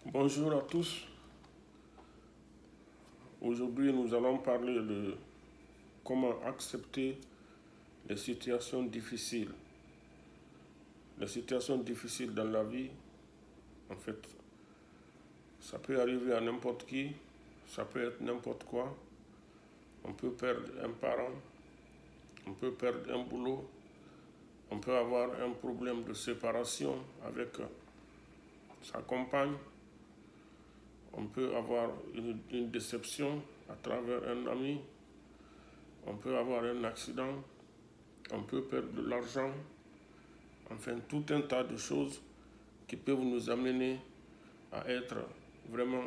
Bonjour à tous. Aujourd'hui, nous allons parler de comment accepter les situations difficiles. Les situations difficiles dans la vie, en fait, ça peut arriver à n'importe qui, ça peut être n'importe quoi. On peut perdre un parent, on peut perdre un boulot, on peut avoir un problème de séparation avec sa compagne, on peut avoir une déception à travers un ami, on peut avoir un accident, on peut perdre de l'argent, enfin tout un tas de choses qui peuvent nous amener à être vraiment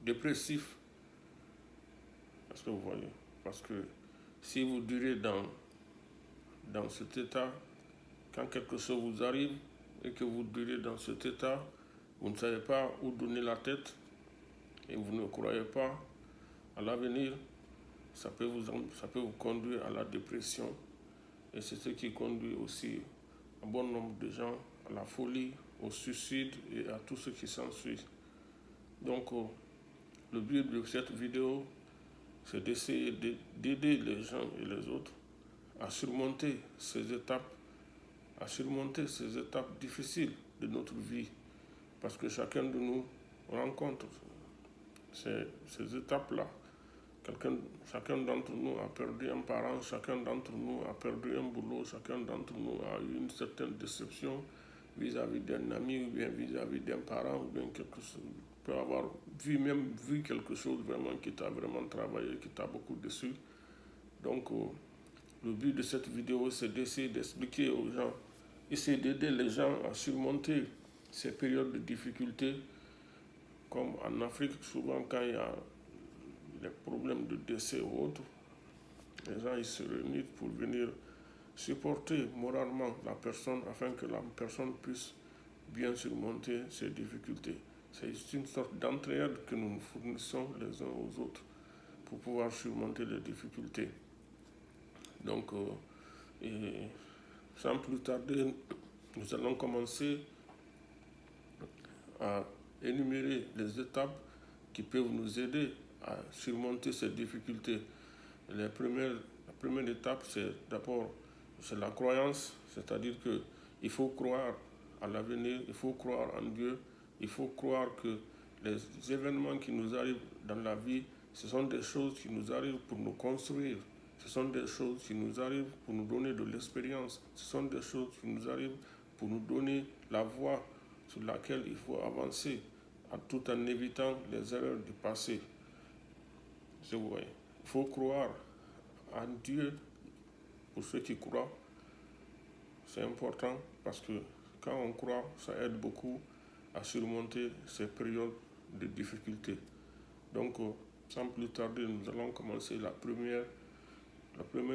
dépressifs. Parce que vous voyez, parce que si vous durez dans cet état, quand quelque chose vous arrive et que vous durez dans cet état, vous ne savez pas où donner la tête et vous ne croyez pas à l'avenir, ça peut vous conduire à la dépression. Et c'est ce qui conduit aussi un bon nombre de gens à la folie, au suicide et à tout ce qui s'ensuit. Donc, le but de cette vidéo, c'est d'essayer d'aider les gens et les autres à surmonter à surmonter ces étapes difficiles de notre vie. Parce que chacun de nous rencontre ces étapes-là. Chacun d'entre nous a perdu un parent, chacun d'entre nous a perdu un boulot, chacun d'entre nous a eu une certaine déception vis-à-vis d'un ami ou bien vis-à-vis d'un parent ou bien quelque chose. Peut avoir vu quelque chose vraiment qui t'a vraiment travaillé, qui t'a beaucoup déçu. Donc, le but de cette vidéo, c'est d'essayer d'expliquer aux gens, essayer d'aider les gens à surmonter ces périodes de difficulté. Comme en Afrique, souvent quand il y a des problèmes de décès ou autres, les gens ils se réunissent pour venir supporter moralement la personne afin que la personne puisse bien surmonter ses difficultés. C'est une sorte d'entraide que nous nous fournissons les uns aux autres pour pouvoir surmonter les difficultés. Donc, sans plus tarder, nous allons commencer à énumérer les étapes qui peuvent nous aider à surmonter ces difficultés. La première étape, c'est d'abord la croyance, c'est-à-dire qu'il faut croire à l'avenir, il faut croire en Dieu, il faut croire que les événements qui nous arrivent dans la vie, ce sont des choses qui nous arrivent pour nous construire, ce sont des choses qui nous arrivent pour nous donner de l'expérience, ce sont des choses qui nous arrivent pour nous donner la voie sur laquelle il faut avancer, tout en évitant les erreurs du passé. Il faut croire en Dieu pour ceux qui croient. C'est important parce que quand on croit, ça aide beaucoup à surmonter ces périodes de difficulté. Donc, sans plus tarder, nous allons commencer le premier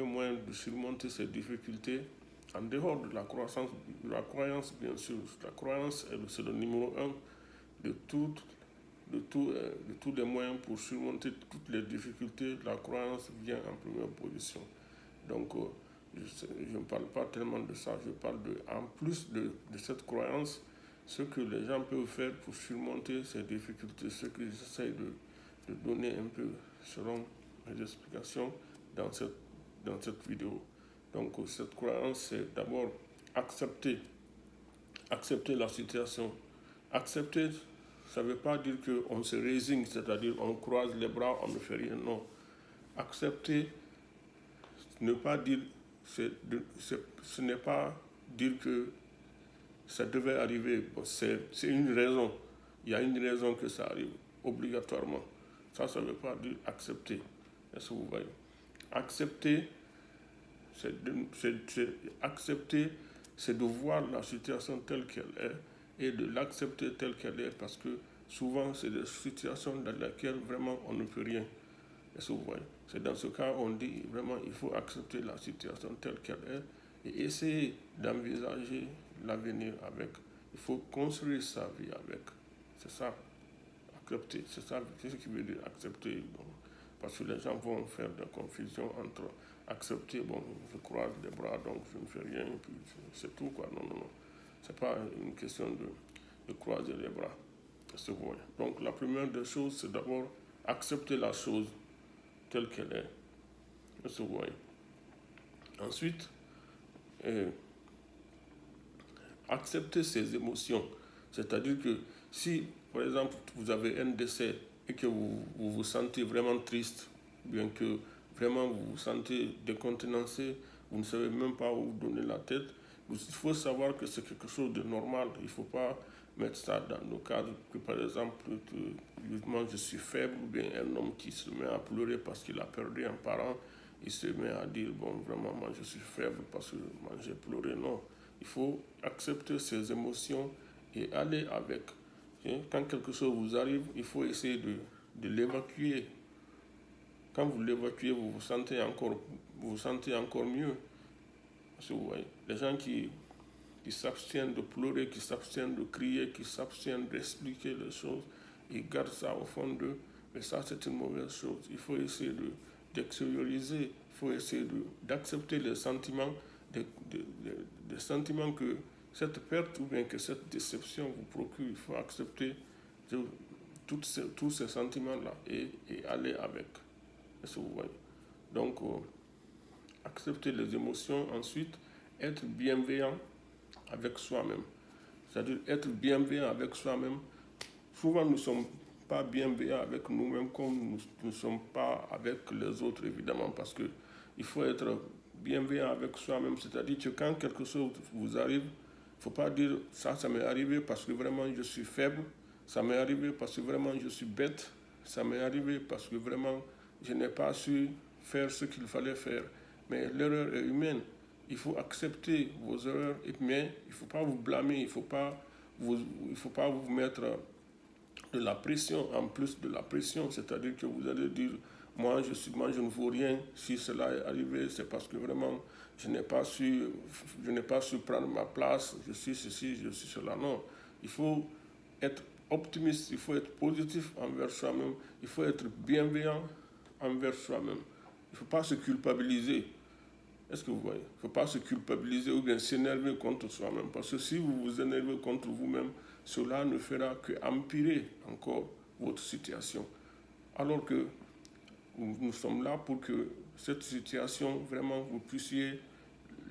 moyen de surmonter ces difficultés, en dehors de la croyance bien sûr. La croyance, c'est le numéro un de tous les moyens pour surmonter toutes les difficultés. La croyance vient en première position. Donc, je ne parle pas tellement de ça, je parle en plus de cette croyance, ce que les gens peuvent faire pour surmonter ces difficultés, ce que j'essaie de donner un peu selon mes explications dans cette vidéo. Donc, cette croyance, c'est d'abord accepter la situation. Accepter, ça ne veut pas dire qu'on se résigne, c'est-à-dire on croise les bras, on ne fait rien, non. Accepter, ne pas dire, ce n'est pas dire que ça devait arriver. Bon, c'est une raison. Il y a une raison que ça arrive, obligatoirement. Ça ne veut pas dire accepter. Est-ce que vous voyez? Accepter, accepter, c'est de voir la situation telle qu'elle est et de l'accepter telle qu'elle est, parce que souvent, c'est des situations dans lesquelles vraiment on ne peut rien. Est-ce que vous voyez? C'est dans ce cas on dit vraiment il faut accepter la situation telle qu'elle est et essayer d'envisager l'avenir avec. Il faut construire sa vie avec. C'est ça, accepter. C'est ce qui veut dire accepter. Donc, parce que les gens vont faire de la confusion entre accepter, bon, je croise les bras, donc je ne fais rien, puis c'est tout, quoi. Non, non, non. Ce n'est pas une question de croiser les bras. Est-ce que vous voyez? Donc la première des choses, c'est d'abord accepter la chose telle qu'elle est. Est-ce que vous voyez? Ensuite, accepter ses émotions. C'est-à-dire que si, par exemple, vous avez un décès et que vous vous sentez vraiment triste, bien que vraiment vous vous sentez décontenancé, vous ne savez même pas où donner la tête, il faut savoir que c'est quelque chose de normal. Il ne faut pas mettre ça dans le cadre que, par exemple, moi je suis faible, ou bien un homme qui se met à pleurer parce qu'il a perdu un parent, il se met à dire, bon, vraiment, moi je suis faible parce que moi j'ai pleuré. Non, il faut accepter ses émotions et aller avec. Quand quelque chose vous arrive, il faut essayer de l'évacuer. Quand vous l'évacuez, vous vous sentez encore mieux. Parce que vous voyez, les gens qui s'abstiennent de pleurer, qui s'abstiennent de crier, qui s'abstiennent d'expliquer les choses, ils gardent ça au fond d'eux. Mais ça, c'est une mauvaise chose. Il faut essayer d'extérioriser, il faut essayer d'accepter les sentiments, des sentiments que cette perte ou bien que cette déception vous procure. Il faut accepter tous ces sentiments-là et aller avec. Est-ce que vous voyez? Donc, accepter les émotions, ensuite, être bienveillant avec soi-même. C'est-à-dire être bienveillant avec soi-même. Souvent, nous ne sommes pas bienveillants avec nous-mêmes comme nous ne sommes pas avec les autres, évidemment, parce qu'il faut être bienveillant avec soi-même. C'est-à-dire que quand quelque chose vous arrive, il ne faut pas dire « ça m'est arrivé parce que vraiment je suis faible, ça m'est arrivé parce que vraiment je suis bête, ça m'est arrivé parce que vraiment je n'ai pas su faire ce qu'il fallait faire ». Mais l'erreur est humaine. Il faut accepter vos erreurs, mais il ne faut pas vous blâmer, il ne faut pas vous mettre de la pression en plus de la pression. C'est-à-dire que vous allez dire, moi je ne vaux rien, si cela est arrivé, c'est parce que vraiment je n'ai pas su prendre ma place, je suis ceci, je suis cela. Non, il faut être optimiste, il faut être positif envers soi-même, il faut être bienveillant envers soi-même. Il ne faut pas se culpabiliser. Est-ce que vous voyez? Il ne faut pas se culpabiliser ou bien s'énerver contre soi-même. Parce que si vous vous énervez contre vous-même, cela ne fera qu'empirer encore votre situation. Alors que nous sommes là pour que cette situation, vraiment, vous puissiez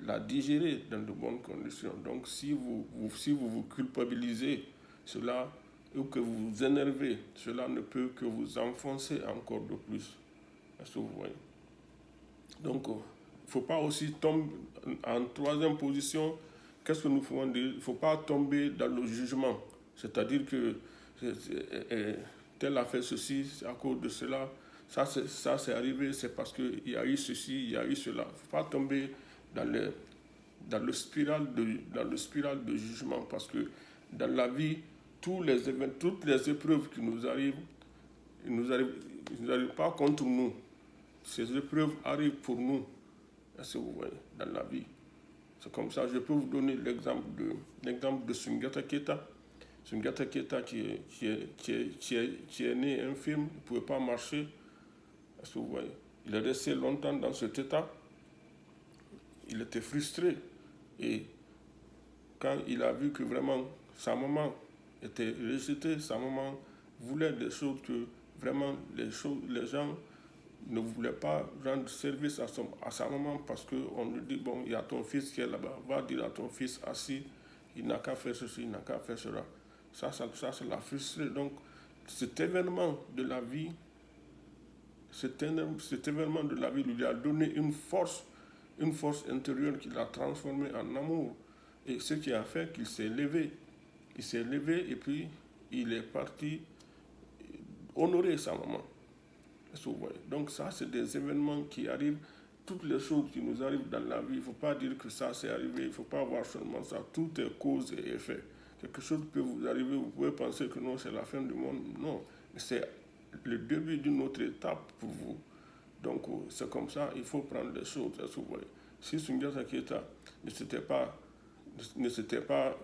la digérer dans de bonnes conditions. Donc, si vous vous culpabilisez, cela, ou que vous vous énervez, cela ne peut que vous enfoncer encore de plus. Est-ce que vous voyez? Donc, il ne faut pas aussi tomber en troisième position. Qu'est-ce que nous pouvons dire? Il ne faut pas tomber dans le jugement. C'est-à-dire que tel a fait ceci, c'est à cause de cela. Ça c'est arrivé, c'est parce qu'il y a eu ceci, il y a eu cela. Il ne faut pas tomber dans le spirale de jugement. Parce que dans la vie, toutes les épreuves qui nous arrivent, ils n'arrivent pas contre nous. Ces épreuves arrivent pour nous. Est-ce que vous voyez, dans la vie? C'est comme ça. Je peux vous donner l'exemple de Sundiata Keita. Sundiata Keita qui est né infirme, il ne pouvait pas marcher. Est-ce que vous voyez? Il est resté longtemps dans cet état. Il était frustré. Et quand il a vu que vraiment sa maman était rejetée, sa maman voulait des choses que vraiment les gens ne voulait pas rendre service à sa maman parce qu'on lui dit, bon, il y a ton fils qui est là-bas, va dire à ton fils assis, il n'a qu'à faire ceci, il n'a qu'à faire cela. Ça l'a frustré. Donc, cet événement de la vie lui a donné une force intérieure qui l'a transformé en amour. Et ce qui a fait qu'il s'est levé. Il s'est levé et puis il est parti honorer sa maman. Donc ça, c'est des événements qui arrivent, toutes les choses qui nous arrivent dans la vie. Il ne faut pas dire que ça, c'est arrivé, il ne faut pas voir seulement ça. Tout est cause et effet. Quelque chose peut vous arriver, vous pouvez penser que non, c'est la fin du monde. Non, c'est le début d'une autre étape pour vous. Donc c'est comme ça, il faut prendre les choses. Si Sundiata Keita ne c'était pas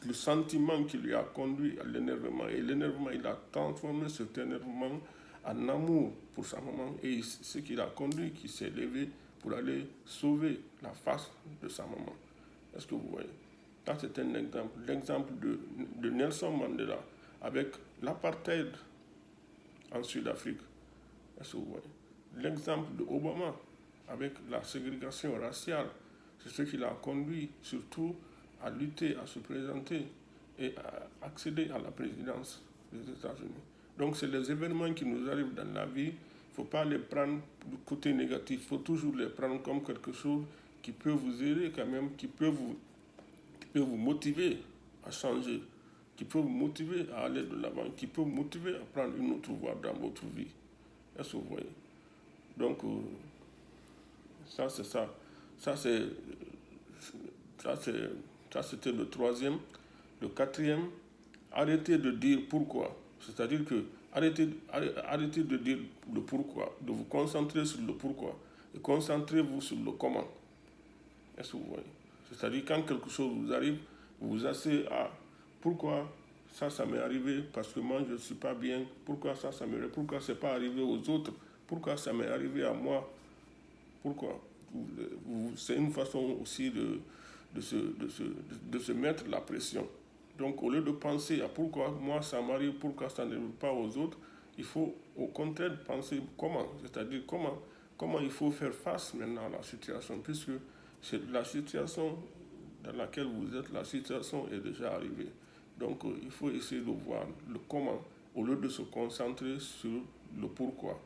le sentiment qui lui a conduit à l'énervement. Et l'énervement, il a transformé cet énervement en amour pour sa maman. Et ce qui l'a conduit, qui s'est levé pour aller sauver la face de sa maman. Est-ce que vous voyez? Ça, c'est un exemple. L'exemple de Nelson Mandela avec l'apartheid en Sud-Afrique. Est-ce que vous voyez? L'exemple de Obama avec la ségrégation raciale, c'est ce qui l'a conduit surtout à lutter, à se présenter et à accéder à la présidence des États-Unis. Donc, c'est les événements qui nous arrivent dans la vie. Il ne faut pas les prendre du côté négatif. Il faut toujours les prendre comme quelque chose qui peut vous aider quand même, qui peut vous motiver à changer, qui peut vous motiver à aller de l'avant, qui peut vous motiver à prendre une autre voie dans votre vie. Est-ce que vous voyez? Donc, ça, c'est ça. Ça, c'était le troisième. Le quatrième, arrêtez de dire pourquoi. C'est-à-dire que arrêtez de dire le pourquoi, de vous concentrer sur le pourquoi et concentrez-vous sur le comment. Est-ce que vous voyez? C'est-à-dire quand quelque chose vous arrive, vous vous asseyez à pourquoi ça m'est arrivé parce que moi je ne suis pas bien, pourquoi ça m'est arrivé, pourquoi c'est pas arrivé aux autres, pourquoi ça m'est arrivé à moi, pourquoi. C'est une façon aussi de se mettre la pression. Donc au lieu de penser à pourquoi moi ça m'arrive, pourquoi ça n'arrive pas aux autres, il faut au contraire penser comment, c'est-à-dire comment il faut faire face maintenant à la situation, puisque c'est la situation dans laquelle vous êtes, la situation est déjà arrivée. Donc il faut essayer de voir le comment au lieu de se concentrer sur le pourquoi.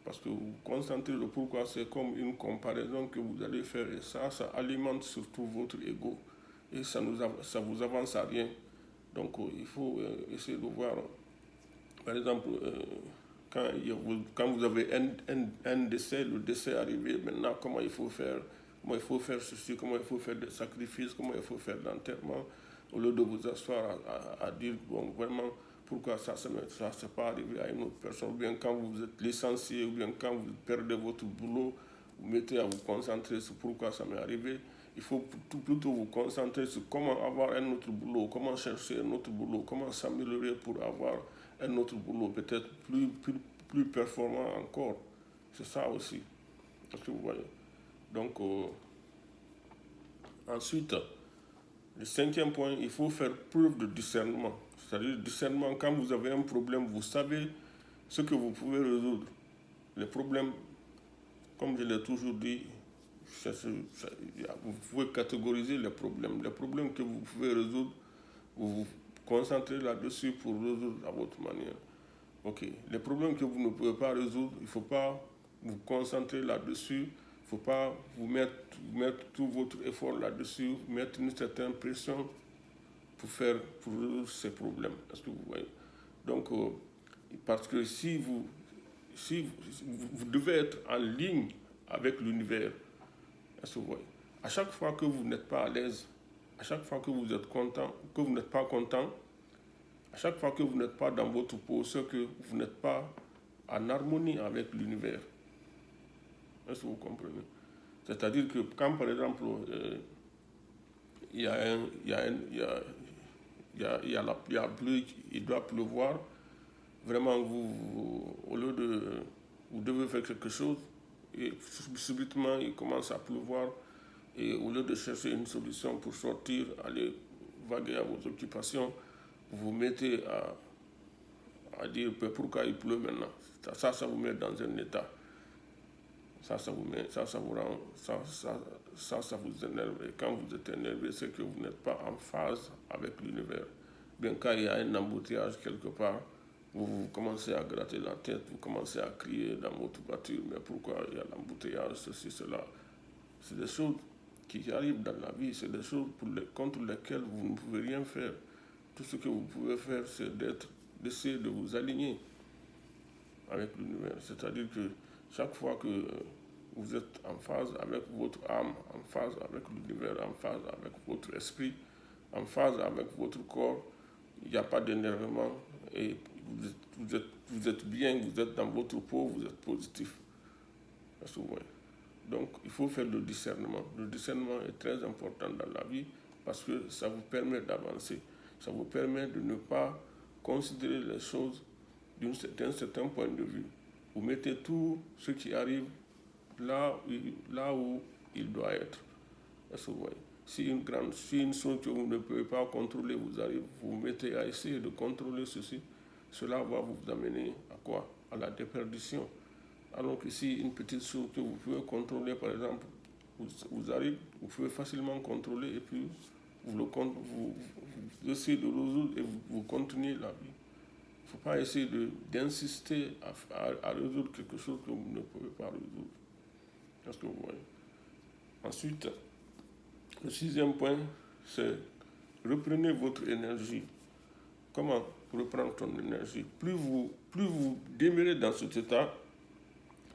Parce que vous concentrez le pourquoi, c'est comme une comparaison que vous allez faire et ça alimente surtout votre ego et ça vous avance à rien. Donc il faut essayer de voir, par exemple, quand vous avez un décès, le décès arrivé, maintenant comment il faut faire ceci, comment il faut faire des sacrifices, comment il faut faire l'enterrement, au lieu de vous asseoir à dire, bon, vraiment, pourquoi ça s'est pas arrivé à une autre personne, ou bien quand vous êtes licencié, ou bien quand vous perdez votre boulot, vous mettez à vous concentrer sur pourquoi ça m'est arrivé. Il faut plutôt vous concentrer sur comment avoir un autre boulot, comment chercher un autre boulot, comment s'améliorer pour avoir un autre boulot, peut-être plus performant encore. C'est ça aussi. Est-ce que vous voyez? Donc, ensuite, le cinquième point, il faut faire preuve de discernement. C'est-à-dire, le discernement, quand vous avez un problème, vous savez ce que vous pouvez résoudre. Les problèmes, comme je l'ai toujours dit, vous pouvez catégoriser les problèmes. Les problèmes que vous pouvez résoudre, vous vous concentrez là-dessus pour résoudre à votre manière. Ok. Les problèmes que vous ne pouvez pas résoudre, il ne faut pas vous concentrer là-dessus. Il ne faut pas vous mettre tout votre effort là-dessus, mettre une certaine pression pour résoudre ces problèmes. Est-ce que vous voyez? Donc, parce que si vous devez être en ligne avec l'univers, est-ce que vous voyez? À chaque fois que vous n'êtes pas à l'aise, à chaque fois que vous êtes content, que vous n'êtes pas content, à chaque fois que vous n'êtes pas dans votre peau, c'est que vous n'êtes pas en harmonie avec l'univers. Est-ce que vous comprenez? C'est-à-dire que quand, par exemple, il doit pleuvoir, vraiment, au lieu de... Vous devez faire quelque chose, et subitement, il commence à pleuvoir, et au lieu de chercher une solution pour sortir, aller vaguer à vos occupations, vous vous mettez à dire pourquoi il pleut maintenant. Ça vous met dans un état. Ça vous énerve. Et quand vous êtes énervé, c'est que vous n'êtes pas en phase avec l'univers. Bien, quand il y a un embouteillage quelque part, vous commencez à gratter la tête, vous commencez à crier dans votre voiture, mais pourquoi il y a l'embouteillage, ceci, cela. C'est des choses qui arrivent dans la vie, c'est des choses contre lesquelles vous ne pouvez rien faire. Tout ce que vous pouvez faire, c'est d'essayer de vous aligner avec l'univers. C'est-à-dire que chaque fois que vous êtes en phase avec votre âme, en phase avec l'univers, en phase avec votre esprit, en phase avec votre corps, il n'y a pas d'énervement et vous êtes bien, vous êtes dans votre peau, vous êtes positif. Est-ce que vous voyez? Donc, il faut faire le discernement. Le discernement est très important dans la vie parce que ça vous permet d'avancer. Ça vous permet de ne pas considérer les choses d'un certain point de vue. Vous mettez tout ce qui arrive là où il doit être. Est-ce que vous voyez? si une chose que vous ne pouvez pas contrôler vous arrive, vous vous mettez à essayer de contrôler ceci, cela va vous amener à quoi? À la déperdition. Alors que si une petite chose que vous pouvez contrôler, par exemple, vous arrive, vous pouvez facilement contrôler et puis vous essayez de résoudre et vous continuez la vie. Il ne faut pas essayer d'insister à résoudre quelque chose que vous ne pouvez pas résoudre. Est-ce que vous voyez? Ensuite, le 6e point, c'est reprenez votre énergie. Comment reprendre ton énergie? Plus vous demeurez dans cet état,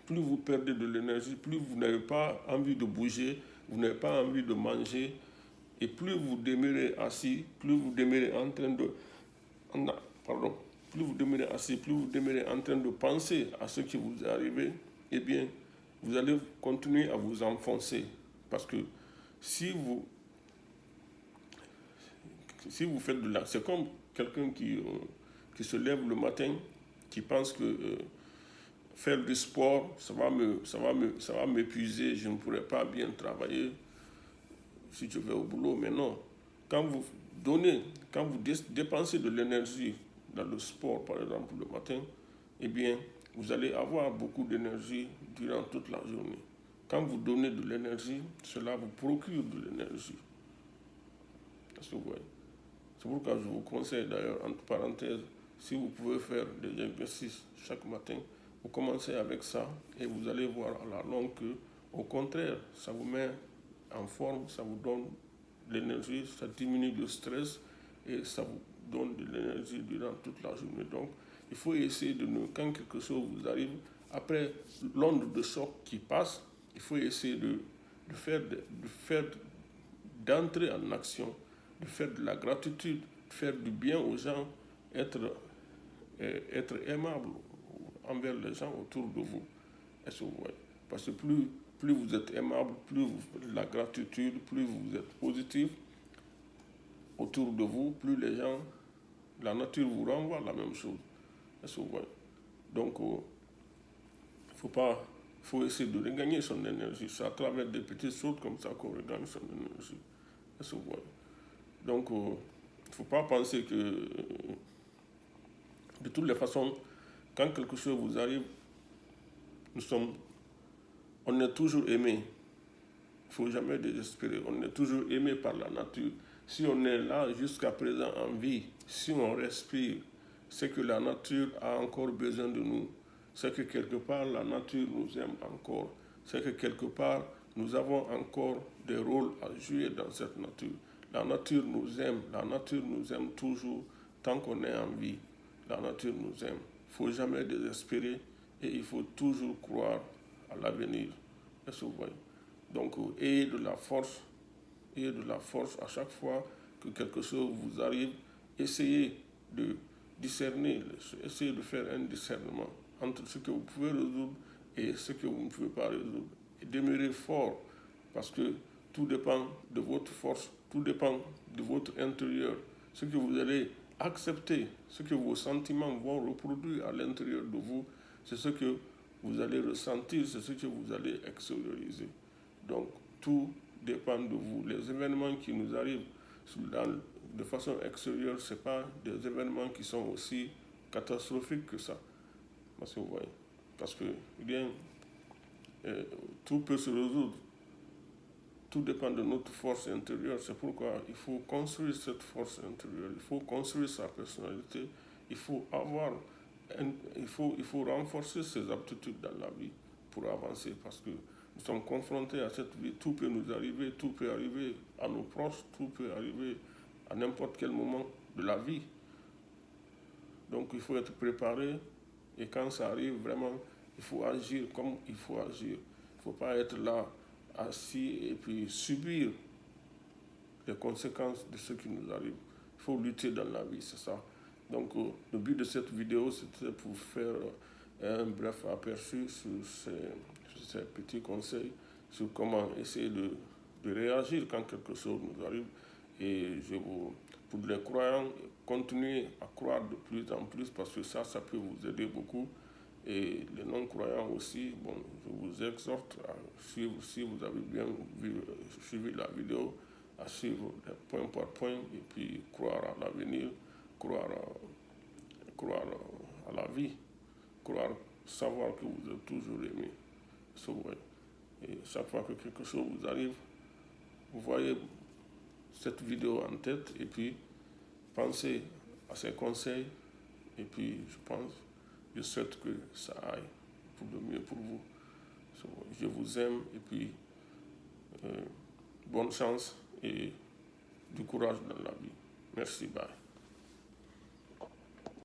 plus vous perdez de l'énergie, plus vous n'avez pas envie de bouger, vous n'avez pas envie de manger, et plus vous demeurez assis, plus vous demeurez en train de... plus vous demeurez assis, plus vous demeurez en train de penser à ce qui vous est arrivé, eh bien, vous allez continuer à vous enfoncer. Parce que si vous faites de la... C'est comme quelqu'un qui se lève le matin, qui pense que faire du sport, ça va m'épuiser, je ne pourrai pas bien travailler si je vais au boulot. Mais non, quand vous dépensez de l'énergie dans le sport, par exemple, le matin, eh bien, vous allez avoir beaucoup d'énergie durant toute la journée. Quand vous donnez de l'énergie, cela vous procure de l'énergie. Est-ce que vous voyez? C'est pourquoi je vous conseille d'ailleurs, entre parenthèses, si vous pouvez faire des exercices chaque matin, vous commencez avec ça et vous allez voir à la longue que, au contraire, ça vous met en forme, ça vous donne de l'énergie, ça diminue le stress et ça vous donne de l'énergie durant toute la journée. Donc, il faut essayer quand quelque chose vous arrive, après l'onde de choc qui passe, il faut essayer d'entrer en action, de faire de la gratitude, de faire du bien aux gens, être aimable envers les gens autour de vous. Est-ce que vous voyez? Parce que plus vous êtes aimable, plus vous faites de la gratitude, plus vous êtes positif autour de vous, plus les gens, la nature vous renvoie la même chose. Est-ce que vous voyez? Donc, faut essayer de regagner son énergie. C'est à travers des petites choses comme ça qu'on regagne son énergie. Est-ce que vous voyez? Donc, il ne faut pas penser que, de toutes les façons, quand quelque chose vous arrive, on est toujours aimé. Il ne faut jamais désespérer. On est toujours aimé par la nature. Si on est là jusqu'à présent en vie, si on respire, c'est que la nature a encore besoin de nous. C'est que quelque part, la nature nous aime encore. C'est que quelque part, nous avons encore des rôles à jouer dans cette nature. La nature nous aime toujours tant qu'on est en vie. La nature nous aime. Il ne faut jamais désespérer et il faut toujours croire à l'avenir. Est-ce que vous voyez? Donc, ayez de la force à chaque fois que quelque chose vous arrive. Essayez de discerner, essayez de faire un discernement entre ce que vous pouvez résoudre et ce que vous ne pouvez pas résoudre. Et demeurez fort parce que tout dépend de votre force, tout dépend de votre intérieur. Ce que vous allez accepter, ce que vos sentiments vont reproduire à l'intérieur de vous, c'est ce que vous allez ressentir, c'est ce que vous allez extérioriser. Donc, tout dépend de vous. Les événements qui nous arrivent de façon extérieure, ce n'est pas des événements qui sont aussi catastrophiques que ça. Parce que vous voyez, parce que tout peut se résoudre. Tout dépend de notre force intérieure. C'est pourquoi il faut construire cette force intérieure. Il faut construire sa personnalité. Il faut renforcer ses aptitudes dans la vie pour avancer. Parce que nous sommes confrontés à cette vie. Tout peut nous arriver. Tout peut arriver à nos proches. Tout peut arriver à n'importe quel moment de la vie. Donc il faut être préparé. Et quand ça arrive, vraiment, il faut agir comme il faut agir. Il ne faut pas être là assis et puis subir les conséquences de ce qui nous arrive. Il faut lutter dans la vie, c'est ça. Donc, le but de cette vidéo, c'était pour faire un bref aperçu sur ces petits conseils, sur comment essayer de réagir quand quelque chose nous arrive. Et pour les croyants, continuez à croire de plus en plus parce que ça peut vous aider beaucoup. Et les non-croyants aussi, je vous exhorte à suivre, si vous avez bien suivi la vidéo, à suivre point par point et puis croire à l'avenir, croire à la vie, croire, savoir que vous êtes toujours aimé. Et chaque fois que quelque chose vous arrive, vous voyez cette vidéo en tête et puis pensez à ces conseils et puis je souhaite que ça aille pour le mieux pour vous. Je vous aime et puis bonne chance et du courage dans la vie. Merci, bye.